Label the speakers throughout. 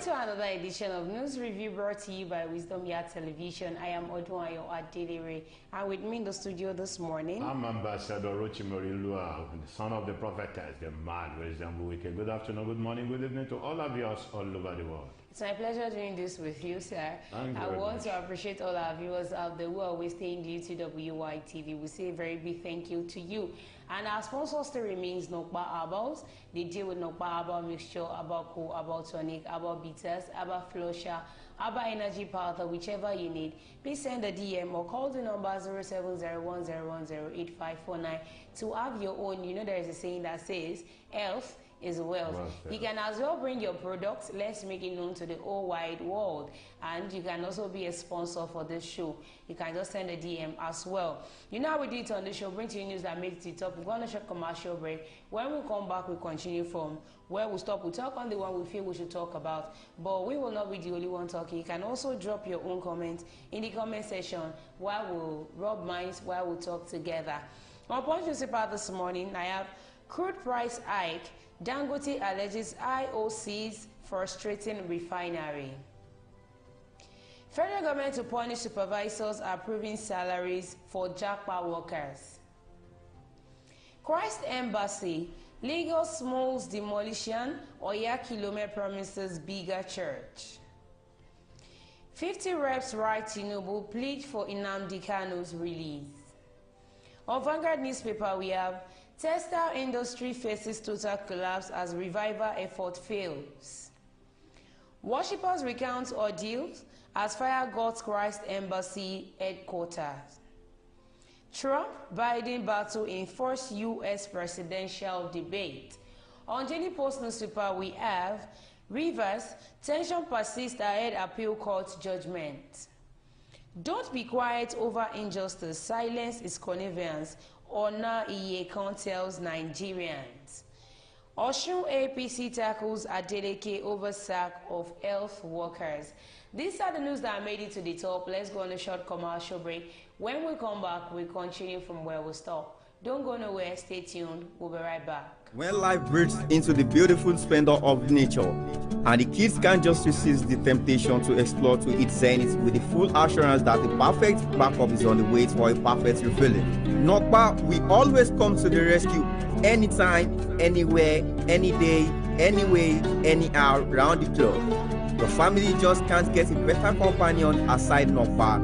Speaker 1: to another edition of News Review brought to you by Wisdom Yard Television. I am Odunayo Adelere, and with me in the studio this morning,
Speaker 2: I'm Ambassador Rochimori Lua, the son of the prophetess, the mad wisdom wicked. Good afternoon, good morning, good evening to all of us all over the world.
Speaker 1: It's my pleasure doing this with you, sir. I want to appreciate all our viewers out there who are always staying due to WY TV. We say a very big thank you to you. And our sponsor still remains Nokpa Herbals. They deal with Nokpa Herbal Mixture, Herbal Co, Herbal Tonic, Herbal Bitters, Herbal Flusher, Herbal Energy Powder, whichever you need. Please send a DM or call the number 0701010859 to have your own. You know there is a saying that says, health is wealth. You can as well bring your products. Let's make it known to the whole wide world. And you can also be a sponsor for this show. You can just send a DM as well. You know how we do it on the show, bring to you news that makes it up. We're going to short commercial break. When we come back, we continue from where we stop. We talk on the one we feel we should talk about, but we will not be the only one talking. You can also drop your own comments in the comment section while we'll rub minds, while we'll talk together. On Punch newspaper this morning, I have crude price hike. Dangote alleges IOC's frustrating refinery. Federal government to punish supervisors approving salaries for Japa workers. Christ Embassy, Lagos Malls demolition, Oya Kilome promises bigger church. 50 reps write Tinubu plead for Nnamdi Kanu'S release. On Vanguard newspaper we have textile industry faces total collapse as revival effort fails. Worshippers recount ordeals as fire guards Christ Embassy headquarters. Trump-Biden battle in first U.S. presidential debate. On Daily Post newspaper we have Rivers, tension persists ahead appeal court judgment. Don't be quiet over injustice, silence is connivance. Ona Iyekan tells Nigerians. Osun APC tackles Adeleke over sack of health workers. These are the news that made it to the top. Let's go on a short commercial break. When we come back, we continue from where we stop. Don't go nowhere. Stay tuned. We'll be right back.
Speaker 3: When life breathes into the beautiful splendor of nature, and the kids can't just resist the temptation to explore to its zenith with the full assurance that the perfect backup is on the way for a perfect refilling. Nokpa, we always come to the rescue anytime, anywhere, any day, anyway, anyhow, round the clock. Your family just can't get a better companion aside Nokpa.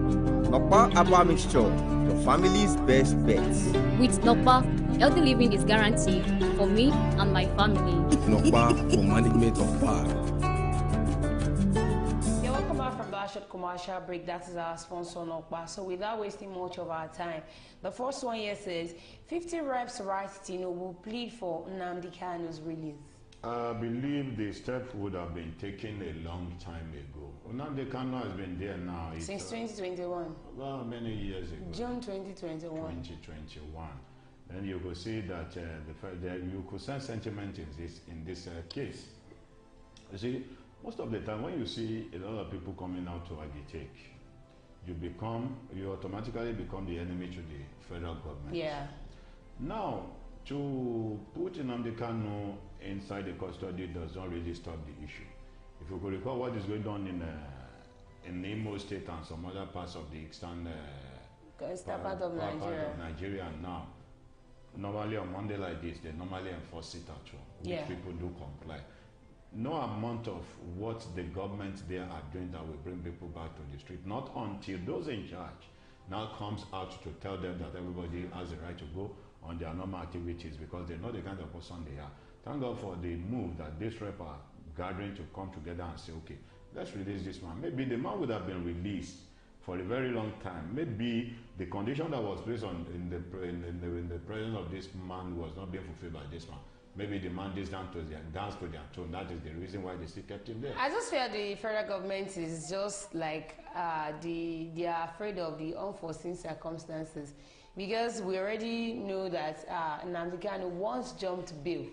Speaker 3: Nokpa Herbal Mixture, your family's best bet.
Speaker 4: With Nokpa, healthy living is guaranteed for me and my family.
Speaker 5: Nokpa for management of power.
Speaker 1: Yeah, welcome back from that short commercial break. That is our sponsor Nokpa. So without wasting much of our time, the first one here says 50 reps write Tinubu plead for Nnamdi Kanu'S release.
Speaker 2: I believe the step would have been taken a long time ago. Nnamdi Kanu has been there now.
Speaker 1: Since 2021.
Speaker 2: Well, many years ago.
Speaker 1: June 2021.
Speaker 2: 2021. And you could see that you could sense sentiment in this case. You see, most of the time when you see a lot of people coming out to agitate, you automatically become the enemy to the federal government.
Speaker 1: Yeah. Now,
Speaker 2: to put Nnamdi Kanu inside the custody does not really stop the issue. If you could recall what is going on in Imo State and some other parts of the eastern
Speaker 1: part of
Speaker 2: Nigeria now, normally on Monday like this, they normally enforce it at home, which people do comply. No amount of what the government there are doing that will bring people back to the street, not until those in charge now comes out to tell them that everybody has the right to go on their normal activities because they know the kind of person they are. Thank God for the move that this rep are gathering to come together and say, okay, let's release this man. Maybe the man would have been released for a very long time. Maybe the condition that was placed on in the presence of this man was not being fulfilled by this man. Maybe the man dance to their tone. That is the reason why they still kept him there.
Speaker 1: I just feel the federal government is just like they are afraid of the unforeseen circumstances. Because we already know that Nnamdi Kanu once jumped bail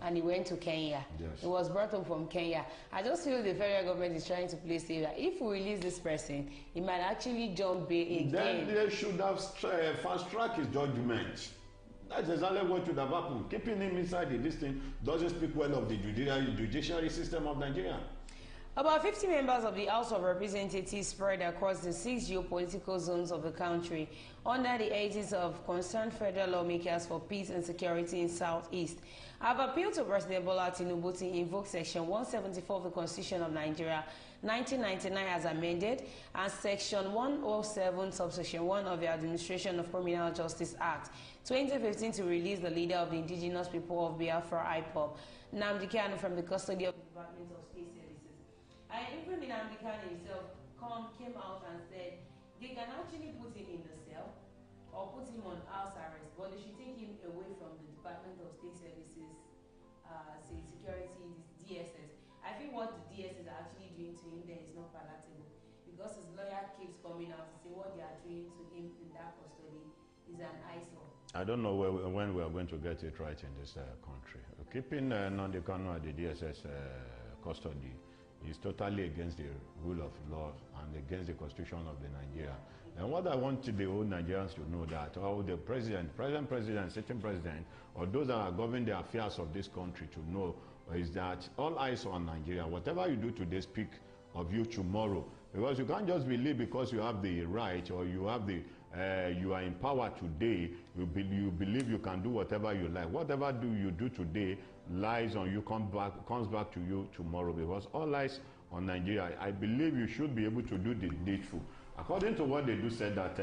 Speaker 1: and he went to Kenya.
Speaker 2: Yes.
Speaker 1: He was brought home from Kenya. I just feel the federal government is trying to play safe that if we release this person, he might actually jump bail again.
Speaker 2: Then they should have fast-tracked his judgment. That's exactly what should have happened. Keeping him inside this thing doesn't speak well of the judiciary system of Nigeria.
Speaker 1: About 50 members of the House of Representatives spread across the 6 geopolitical zones of the country under the aegis of concerned federal lawmakers for peace and security in Southeast have appealed to President Bola Tinubu to invoke Section 174 of the Constitution of Nigeria 1999 as amended and Section 107 subsection 1 of the Administration of Criminal Justice Act 2015 to release the leader of the indigenous people of Biafra IPOB, Nnamdi from the custody of the Department of State Services. And even Nnamdi himself came out and said they can actually put him in the cell or put him on house arrest, but they should take him away from the Department of State Services, security, DSS. I think what the DSS are actually doing to him there is not palatable because his lawyer keeps coming out to say what they are doing to him in that custody is an eyesore.
Speaker 2: I don't know when we are going to get it right in this country. Keeping Nnamdi at the DSS custody is totally against the rule of law and against the constitution of the Nigeria. And what I want the whole Nigerians to know that, or the president, present president, sitting president, or those that are governing the affairs of this country to know is that all eyes are on Nigeria. Whatever you do today speak of you tomorrow. Because you can't just believe because you have the right or you have the you are in power today, you believe you can do whatever you like. Whatever you do today lies on you, comes back to you tomorrow, because all eyes on Nigeria. I believe you should be able to do the needful. According to what they do said that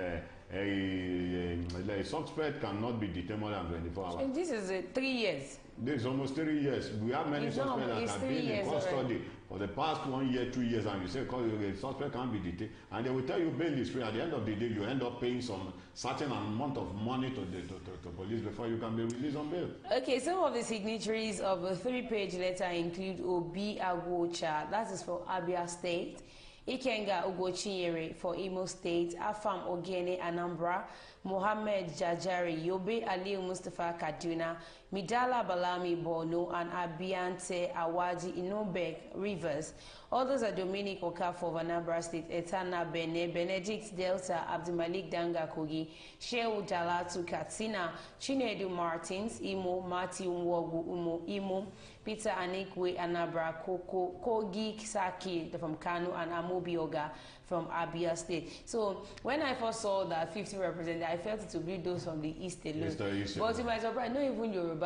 Speaker 2: a suspect cannot be detained more than 24 hours.
Speaker 1: And this is 3 years.
Speaker 2: This is almost 3 years. We have many suspects that have been in custody for the past 1 year, 2 years, and you say the suspect can't be detained, and they will tell you bail is free. At the end of the day, you end up paying some certain amount of money to police before you can be released on bail.
Speaker 1: Okay, some of the signatories of a 3-page letter include Obi Agwocha, that is for Abia State, Ikenga Ugochinyere for Imo State, Afam Ogene Anambra, Mohammed Jajari, Yobe Aliu Mustafa Kaduna, Midala Balami Borno, and Abiante Awadi Inobek Rivers. Others are Dominic Okafor of Anambra State, Etana Bene, Benedict Delta, Abdimalik Danga Kogi, Shehu Dalatu Katsina, Chinedu Martins, Imo, Mati Umwogu Umo, Imo, Peter Anikwe Anambra, Kogi Saki from Kanu, and Amobi Oga from Abia State. So when I first saw that 50 representatives, I felt it to be those from the East alone. But to my surprise, not even Yoruba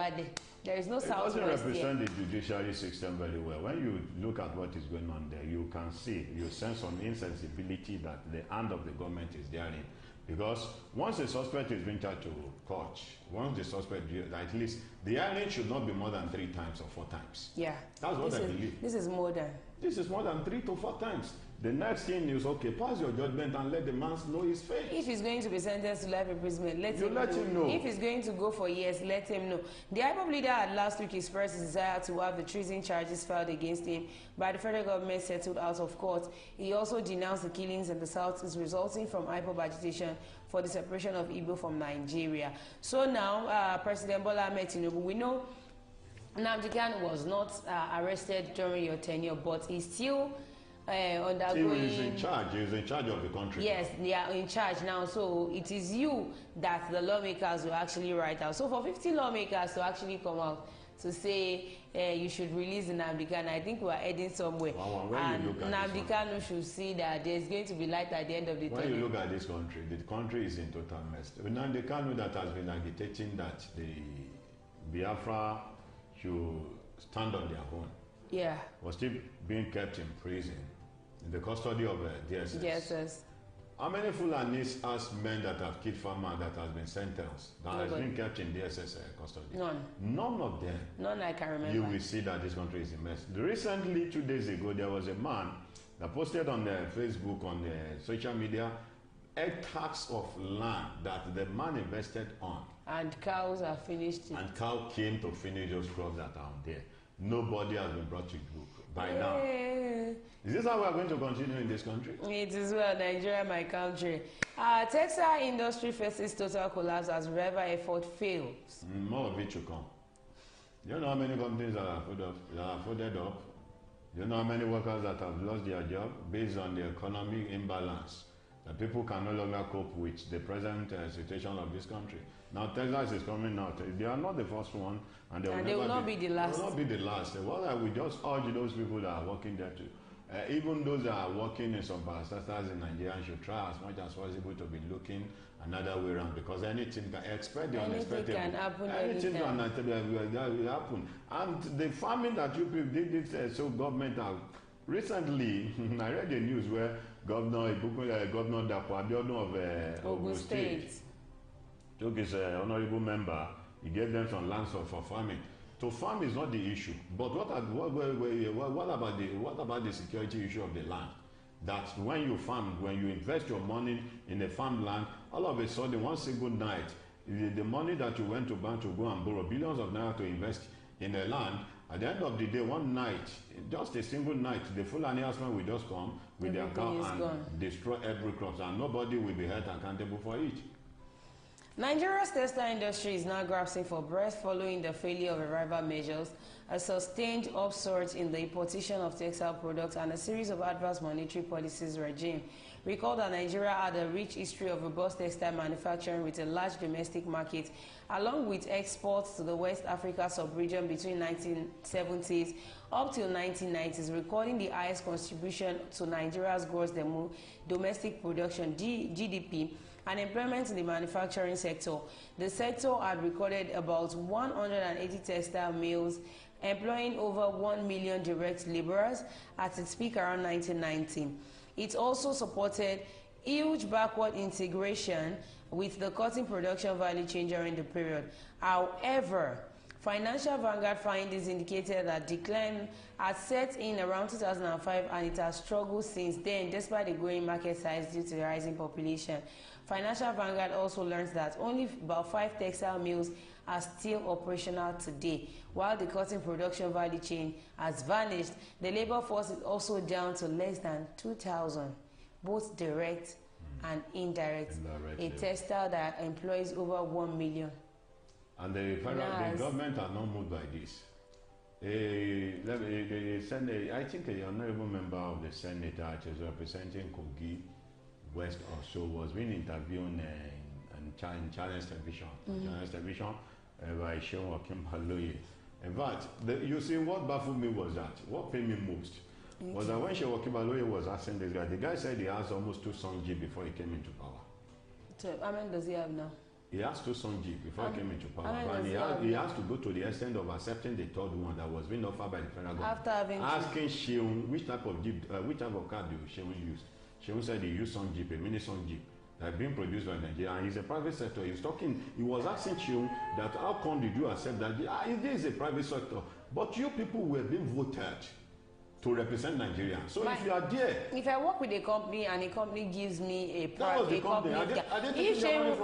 Speaker 1: there is no Southwest. It doesn't represent
Speaker 2: the judiciary system very well. When you look at what is going on there, you can see, you sense some insensibility that the hand of the government is therein. Because once a suspect is being charged to court, once the suspect, at least the hearing should not be more than 3 times or 4 times.
Speaker 1: Yeah.
Speaker 2: That's what I believe.
Speaker 1: This is more than.
Speaker 2: This is more than 3 to 4 times. The next thing is, okay, pass your judgment and let the man know his fate.
Speaker 1: If he's going to be sentenced to life imprisonment, let him know. If he's going to go for years, let him know. The IPOB leader had last week expressed his desire to have the treason charges filed against him by the federal government settled out of court. He also denounced the killings in the South is resulting from IPOB agitation for the separation of Igbo from Nigeria. So now, President Bola Ahmed Tinubu, we know Nnamdi was not arrested during your tenure, but he's still undergoing.
Speaker 2: He's in charge. He's in charge of the country.
Speaker 1: Yes, they are in charge now. So it is you that the lawmakers will actually write out. So for 50 lawmakers to actually come out to say you should release Nnamdi, I think we are heading somewhere. And Nnamdi should see that there's going to be light at the end of the tunnel.
Speaker 2: When you look at this country, the country is in total mess. Nnamdi that has been agitating that the Biafra should stand on their own.
Speaker 1: Yeah.
Speaker 2: Was still being kept in prison in the custody of DSS.
Speaker 1: DSS.
Speaker 2: How many Fulanis as men that have killed farmers that has been sentenced that has been kept in DSS custody?
Speaker 1: None.
Speaker 2: None of them.
Speaker 1: None I can remember.
Speaker 2: You will see that this country is a mess. Recently, 2 days ago, there was a man that posted on Facebook, on the social media, hectares of land that the man invested on.
Speaker 1: And cows are finished.
Speaker 2: And cow came to finish those crops that are on there. Nobody has been brought to book by now. Is this how we are going to continue in this country?
Speaker 1: It is well, Nigeria, my country. Textile industry faces total collapse as wherever effort fails.
Speaker 2: More of it should come. Do you know how many companies that are folded up? Do you know how many workers that have lost their job based on the economic imbalance? That people can no longer cope with the present situation of this country. Now Texas is coming out. They are not the first one, and they will not be the last. They will not be the last. What I would just urge those people that are working there to Even those that are working in some parastatals in Nigeria should try as much as possible to be looking another way around, because anything can expect the unexpected.
Speaker 1: Anything can happen.
Speaker 2: Anything can happen. And the farming that you people did this, so government have recently, I read the news where Governor Dapo Abiodun of Ogun State took his honorable member. He gave them some lands for farming. So farm is not the issue, but what about the security issue of the land? That when you farm, when you invest your money in a farmland, all of a sudden, one single night, the money that you went to bank to go and borrow billions of naira to invest in a land, at the end of the day, one night, just a single night, the full announcement will just come with their account and destroy every crop, and nobody will be held accountable for it.
Speaker 1: Nigeria's textile industry is now grasping for breath following the failure of revival measures, a sustained upsurge in the importation of textile products, and a series of adverse monetary policies regime. Recall that Nigeria had a rich history of robust textile manufacturing with a large domestic market, along with exports to the West Africa sub-region between 1970s up till 1990s, recording the highest contribution to Nigeria's gross domestic production (GDP) and employment in the manufacturing sector. The sector had recorded about 180 textile mills, employing over 1 million direct laborers at its peak around 1990. It also supported huge backward integration with the cotton production value chain during the period. However, Financial Vanguard findings indicated that decline had set in around 2005 and it has struggled since then despite the growing market size due to the rising population. Financial Vanguard also learns that only about 5 textile mills are still operational today. While the cotton production value chain has vanished, the labor force is also down to less than 2,000, both direct and indirect. A textile that employs over 1 million.
Speaker 2: And the government are not moved by this. I think a honorable member of the Senate, which is representing Kogi West also, was being interviewed in Challenge Television. Challenge Television by Sheon Okimpaloye. In fact, you see, what baffled me was that, what paid me most, was that when Sheon Okimpaloye was asking this guy, the guy said he has almost 2 Sonji before he came into power.
Speaker 1: So, how many does he have now?
Speaker 2: He has 2 Sonji before he came into power. And he has to go to the extent of accepting the 3rd one that was being offered by the federal government.
Speaker 1: After having
Speaker 2: asking Sheon which type of car do Sheon use. Sheon said he used Sun Jeep, a mini Sun Jeep, that being produced by Nigeria, and he's a private sector. He was asking Sheon that how come did you accept that? This is a private sector, but you people were being voted to represent Nigeria. So if you are there,
Speaker 1: if I work with a company and a company gives me a
Speaker 2: private company, if
Speaker 1: Sheon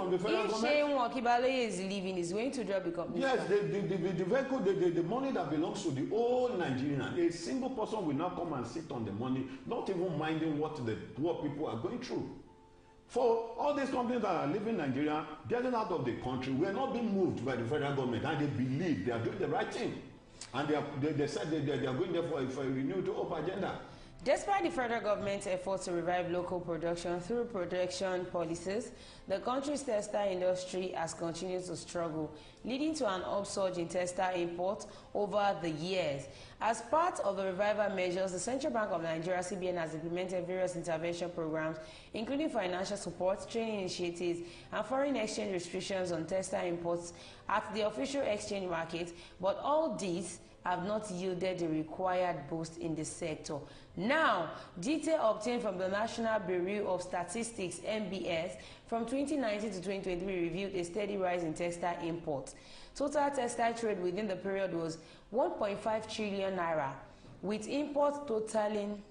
Speaker 1: Okimpaloye is leaving, is going to drop the company.
Speaker 2: Yes, the vehicle, the money that belongs to the whole Nigerian, a single person will not come and sit on the money, not even minding what the poor people are going through. For all these companies that are leaving Nigeria, getting out of the country, we are not being moved by the federal government, and they believe they are doing the right thing. And they said they are going there for a renewed hope agenda.
Speaker 1: Despite the federal government's efforts to revive local production through protection policies, the country's textile industry has continued to struggle, leading to an upsurge in textile imports over the years. As part of the revival measures, the Central Bank of Nigeria, CBN, has implemented various intervention programs, including financial support, training initiatives, and foreign exchange restrictions on textile imports at the official exchange market, but all these have not yielded the required boost in the sector. Now, data obtained from the National Bureau of Statistics, NBS, from 2019 to 2023 revealed a steady rise in textile imports. Total textile trade within the period was 1.5 trillion naira, with imports totaling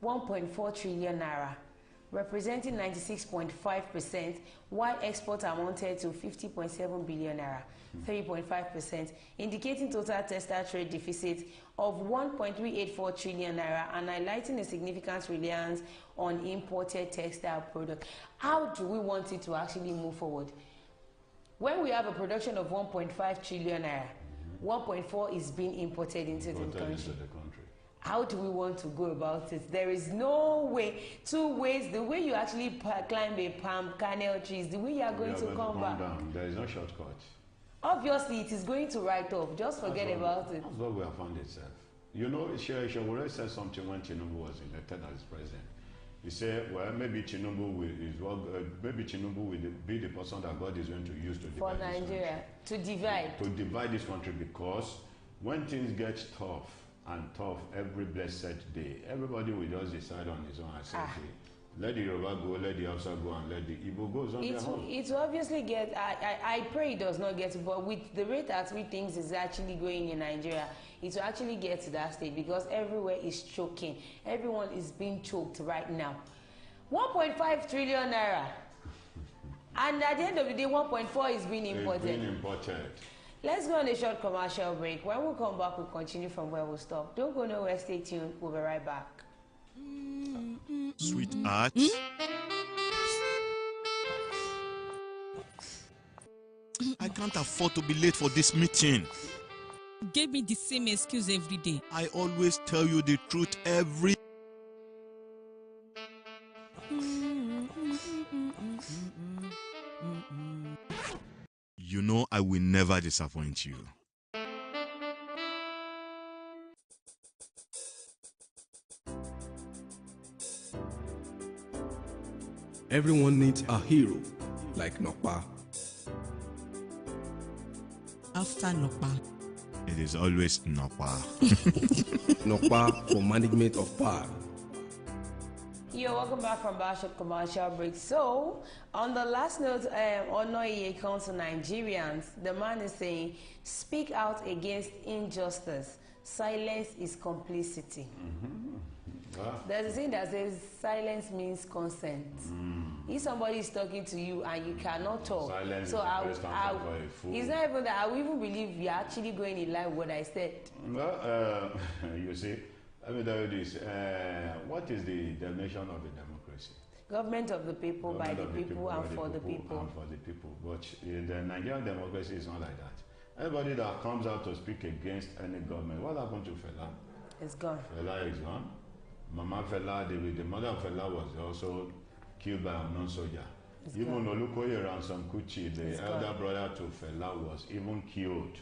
Speaker 1: 1.4 trillion naira, representing 96.5%, while exports amounted to 50.7 billion naira, 3.5%, indicating total textile trade deficit of 1.384 trillion naira and highlighting a significant reliance on imported textile products. How do we want it to actually move forward? When we have a production of 1.5 trillion naira, 1.4 is being imported into the country. How do we want to go about it? There is no way, 2 ways. The way you actually climb a palm kernel tree is the way you are going to come back.
Speaker 2: There is no shortcut.
Speaker 1: Obviously, it is going to write off. Just forget about it.
Speaker 2: That's what we have found itself. You know, Shawore said something when Tinubu was elected as president. He said, well, maybe Tinubu will be the person that God is going to use to divide
Speaker 1: for Nigeria, to divide
Speaker 2: this country, because when things get tough, every blessed day, everybody will just decide on his own. I say, okay, let the Yoruba go, let the Hausa go, and let the Igbo go on their own.
Speaker 1: It will obviously get, I pray it does not get, but with the rate at which things is actually going in Nigeria, it will actually get to that stage, because everywhere is choking. Everyone is being choked right now. 1.5 trillion naira. And at the end of the day, 1.4 is being imported. Let's go on a short commercial break. When we come back, we'll continue from where we stop. Don't go nowhere, stay tuned. We'll be right back.
Speaker 6: Sweetheart. I can't afford to be late for this meeting.
Speaker 7: You gave me the same excuse every day.
Speaker 6: I always tell you the truth every... You know I will never disappoint you.
Speaker 5: Everyone needs a hero, like Nokpa.
Speaker 7: After Nokpa,
Speaker 6: it is always Nokpa.
Speaker 5: Nokpa for management of power.
Speaker 1: Yo, welcome back from Bashop Commercial Break. So, on the last note, Onoye comes to Nigerians. The man is saying, speak out against injustice. Silence is complicity. There's a saying that says silence means consent. If somebody is talking to you and you cannot talk,
Speaker 2: silence
Speaker 1: so
Speaker 2: it's
Speaker 1: not even that I will even believe you're actually going in line with what I said.
Speaker 2: Well, you see, let me tell you this. What is the definition of a democracy?
Speaker 1: Government of the people, by the people, and for the people.
Speaker 2: And for the people. But the Nigerian democracy is not like that. Anybody that comes out to speak against any government, what happened to Fela?
Speaker 1: It's gone.
Speaker 2: Fela is gone. Mama Fela, the mother of Fela was also killed by a non-soldier. Even Olukoye Ransom Kuchi, the elder brother to Fela, was even killed.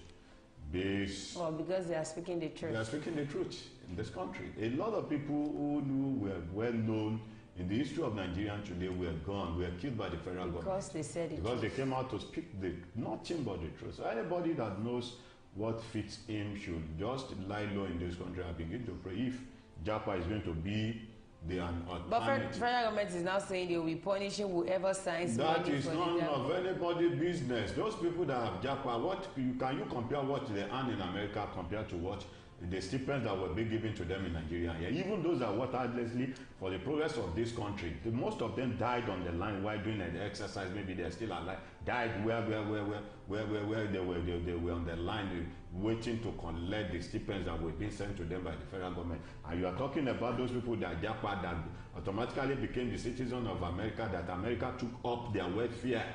Speaker 1: Because they are speaking the truth.
Speaker 2: They are speaking the truth in this country. A lot of people who were well known in the history of Nigeria today were gone, were killed by the federal government.
Speaker 1: Because they said it.
Speaker 2: Because they came out to speak nothing but the truth. So anybody that knows what fits him should just lie low in this country and begin to pray. If Japa is going to be the alternative.
Speaker 1: But federal government is now saying they will be punishing whoever signs
Speaker 2: that
Speaker 1: money
Speaker 2: is
Speaker 1: for
Speaker 2: none of anybody's business. Those people that have Japa, can you compare what they earn in America compared to what the stipends that were being given to them in Nigeria? Yeah, even those that worked tirelessly for the progress of this country, most of them died on the line while doing the exercise. Maybe they're still alive. Died where they were on the line waiting to collect the stipends that were being sent to them by the federal government. And you are talking about those people that Japa, that automatically became the citizen of America, that America took up their welfare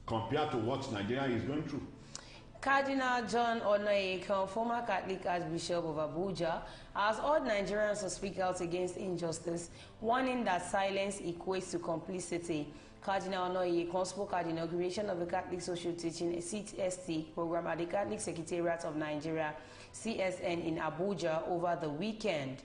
Speaker 2: compared to what Nigeria is going through.
Speaker 1: Cardinal John Onoyekon, former Catholic Archbishop of Abuja, has urged Nigerians to speak out against injustice, warning that silence equates to complicity. Cardinal Onoyekon spoke at the inauguration of the Catholic Social Teaching CST program at the Catholic Secretariat of Nigeria, CSN, in Abuja over the weekend.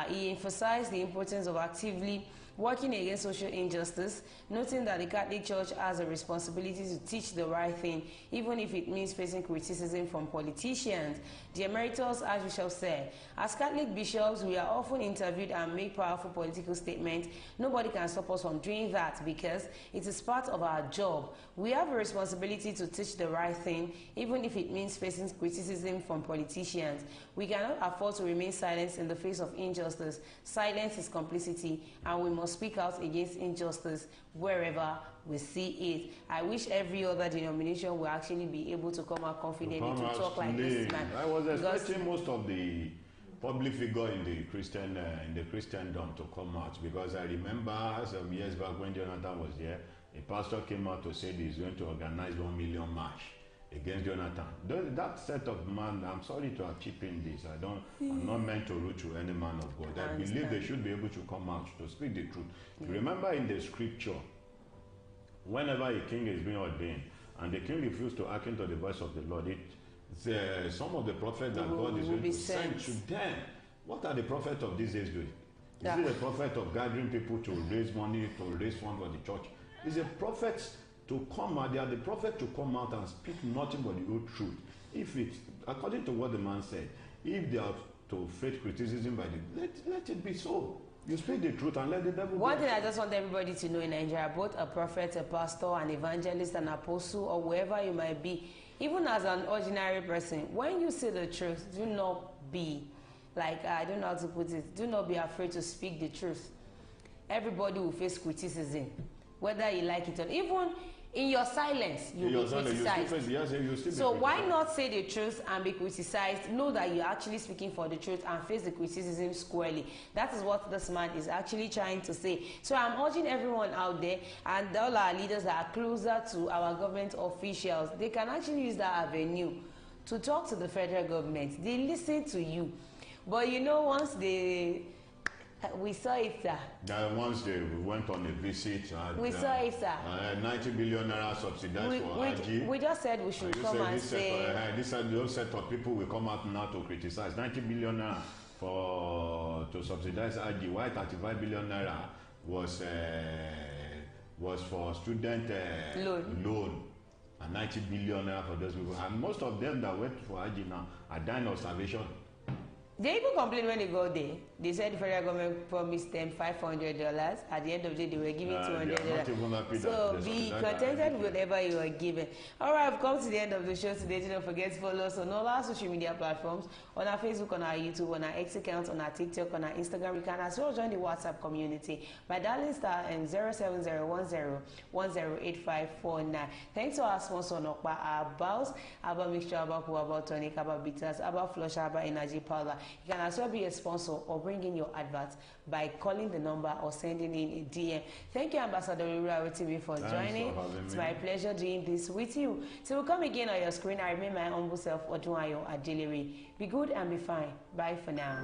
Speaker 1: He emphasized the importance of actively working against social injustice, noting that the Catholic Church has a responsibility to teach the right thing, even if it means facing criticism from politicians. The Emeritus Archbishop said, as Catholic bishops, we are often interviewed and make powerful political statements. Nobody can stop us from doing that because it is part of our job. We have a responsibility to teach the right thing, even if it means facing criticism from politicians. We cannot afford to remain silent in the face of injustice. Silence is complicity, and we must speak out against injustice wherever we see it. I wish every other denomination will actually be able to come out confidently to talk like this man.
Speaker 2: I was expecting most of the public figure in the Christendom to come out, because I remember some years back when Jonathan was here, a pastor came out to say he's going to organize 1 million march against Jonathan. That set of man, I'm sorry to have chipped this. I'm not meant to root to any man of God. I believe they should be able to come out to speak the truth. Remember in the scripture, whenever a king is being ordained and the king refused to hearken to the voice of the Lord, some of the prophets that God is going to send to them. What are the prophets of these days doing? Is it a prophet of gathering people to raise money, to raise funds for the church? Is a prophet to come out? They are the prophet to come out and speak nothing but the whole truth. If it, according to what the man said, if they are to face criticism by the, let it be so. You speak the truth and let the devil.
Speaker 1: One thing I just want everybody to know in Nigeria, both a prophet, a pastor, an evangelist, an apostle, or whoever you might be, even as an ordinary person, when you say the truth, do not be like, I don't know how to put it, do not be afraid to speak the truth. Everybody will face criticism, whether you like it or not. Even in your silence, you'll be criticized. So why not say the truth and be criticized? Know that you're actually speaking for the truth and face the criticism squarely. That is what this man is actually trying to say. So I'm urging everyone out there, and all our leaders that are closer to our government officials, they can actually use that avenue to talk to the federal government. They listen to you. But you know, once they... We saw it, sir.
Speaker 2: Once they went on a visit,
Speaker 1: we saw it, sir.
Speaker 2: 90 billion naira subsidized for Haji.
Speaker 1: We just said we should come and say.
Speaker 2: This whole set of people will come out now to criticize 90 billion naira to subsidize Haji. Why 35 billion naira was for student loan, and 90 billion naira for those people. And most of them that went for Haji now are dying of starvation.
Speaker 1: They even complained when they got there. They said the federal government promised them $500. At the end of the day, they were giving $200. So be contented with whatever you are given. All right, I've come to the end of the show today. Don't forget to follow us on all our social media platforms, on our Facebook, on our YouTube, on our X account, on our TikTok, on our Instagram. You can as well join the WhatsApp community by dialing star and 07010108549. Thanks to our sponsor, Nokpa, our Bows, Aba Mixture, Aba Poo, Aba Tonic, Aba Bitters, Aba Flush, Aba Energy Powder. You can as well be a sponsor or bring in your adverts by calling the number or sending in a DM. Thank you, Ambassador Rura TV, for joining. It's my pleasure doing this with you. So we'll come again on your screen. I remain my humble self, Odunayo Adelere. Be good and be fine. Bye for now.